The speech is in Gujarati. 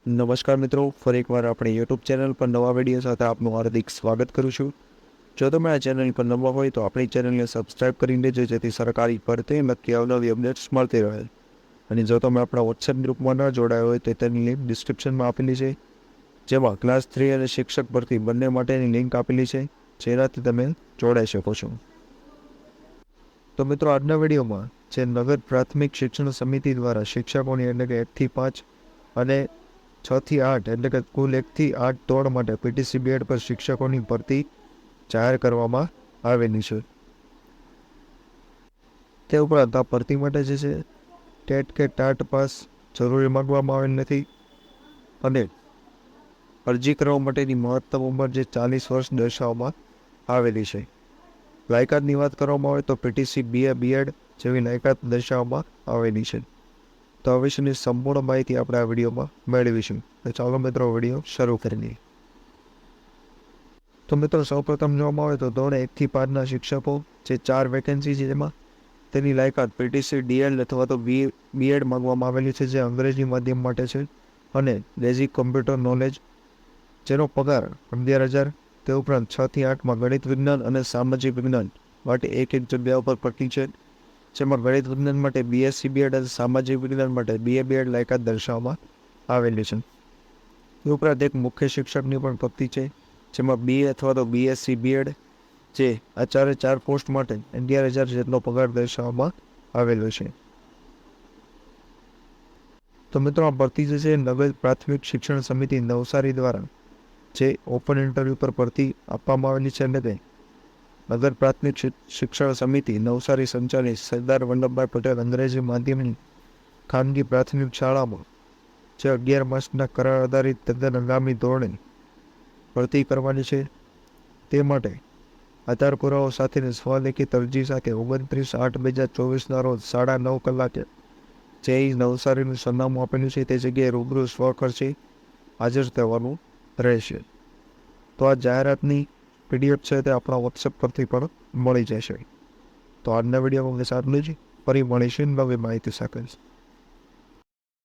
નમસ્કાર મિત્રો, ફરી એકવાર આપણી યુટ્યુબ ચેનલ પર નવા વિડીયો સાથે આપનું હાર્દિક સ્વાગત કરું છું. જો તમે આ ચેનલ પર નવા હોય તો આપણી ચેનલને સબસ્ક્રાઇબ કરી લેજો, જેથી સરકારી ભરતી નક્કી અવનવી અપડેટ્સ મળતી રહે. અને જો તમે આપણા વોટ્સએપ ગ્રુપમાં ન જોડાયા હોય તો તેની લિંક ડિસ્ક્રિપ્શનમાં આપેલી છે, જેમાં ક્લાસ 3 અને શિક્ષક ભરતી બંને માટેની લિંક આપેલી છે, જેનાથી તમે જોડાઈ શકો છો. તો મિત્રો, આજના વિડીયોમાં જે નગર પ્રાથમિક શિક્ષણ સમિતિ દ્વારા શિક્ષકોની એટલે કે 1 થી 5 અને 6 થી 8 એટલે કે કુલ 1 થી 8 ધોરણ માટે પીટીસી બીએડ પર શિક્ષકોની ભરતી જાહેર કરવામાં આવેલી છે. તે ઉપરાંત આ ભરતી માટે જે છે ટેટ કે ટાટ પાસ જરૂરી માગવામાં આવેલ નથી અને અરજી કરવા માટેની મહત્તમ ઉંમર જે 40 વર્ષ દર્શાવવામાં આવેલી છે. લાયકાતની વાત કરવામાં આવે તો પીટીસી બીએ બીએડ જેવી લાયકાત દર્શાવવામાં આવેલી છે. તો આ વિશેની સંપૂર્ણ માહિતી આપણે આ વિડીયોમાં મેળવીશું. તો ચાલો મિત્રો, વિડીયો શરૂ કરી લઈએ. તો મિત્રો, સૌપ્રથમ જોવામાં આવે તો ધોરણ 1 થી 5ના શિક્ષકો જે 4 વેકેન્સી છે, જેમાં તેની લાયકાત પીટીસી ડીએલ અથવા તો બીએડ માંગવામાં આવેલી છે, જે અંગ્રેજી માધ્યમ માટે છે, અને બેઝિક કોમ્પ્યુટર નોલેજ, જેનો પગાર 11,000. તે ઉપરાંત 6 થી 8માં ગણિત વિજ્ઞાન અને સામાજિક વિજ્ઞાન માટે એક જગ્યા ઉપર પટ્ટી છે, જેમાં ગણિત વિજ્ઞાન માટે બીએસસી બીએડ અને સામાજિક વિજ્ઞાન માટે બીએ બીએડ લાયકાત દર્શાવવામાં આવેલી છે. તે ઉપરાંત એક મુખ્ય શિક્ષકની પણ પટ્ટી છે, જેમાં બીએ અથવા તો બીએસસી બીએડ જે આ 4 પોસ્ટ માટે 11,000 જેટલો પગાર દર્શાવવામાં આવેલો છે. તો મિત્રો, આ ભરતી જે છે નગર પ્રાથમિક શિક્ષણ સમિતિ નવસારી દ્વારા જે ઓપન ઇન્ટરવ્યૂ પર ભરતી આપવામાં આવેલી છે, એટલે કે નગર પ્રાથમિક શિક્ષણ સમિતિ નવસારી સંચાલિત સરદાર વલ્લભભાઈ પટેલ અંગ્રેજી માધ્યમની ખાનગી પ્રાથમિક શાળામાં જે 11 માસના કરાર આધારિત તદ્દન હંગામી ધોરણે ભરતી કરવાની છે. તે માટે આધાર પુરાવો સાથેની સ્વલેખિત અરજી સાથે 29/8/2024ના રોજ 9:30 કલાકે જે નવસારીનું સરનામું આપેલું છે તે જગ્યાએ રૂબરૂ સ્વખર્ચે હાજર થવાનું રહેશે. તો આ જાહેરાતની પીડીએફ છે તે આપણા વોટ્સએપ પરથી પણ મળી જશે. તો આજના વિડીયોમાં બસ આટલું જ. ફરી મળીશું નવી માહિતી સાથે.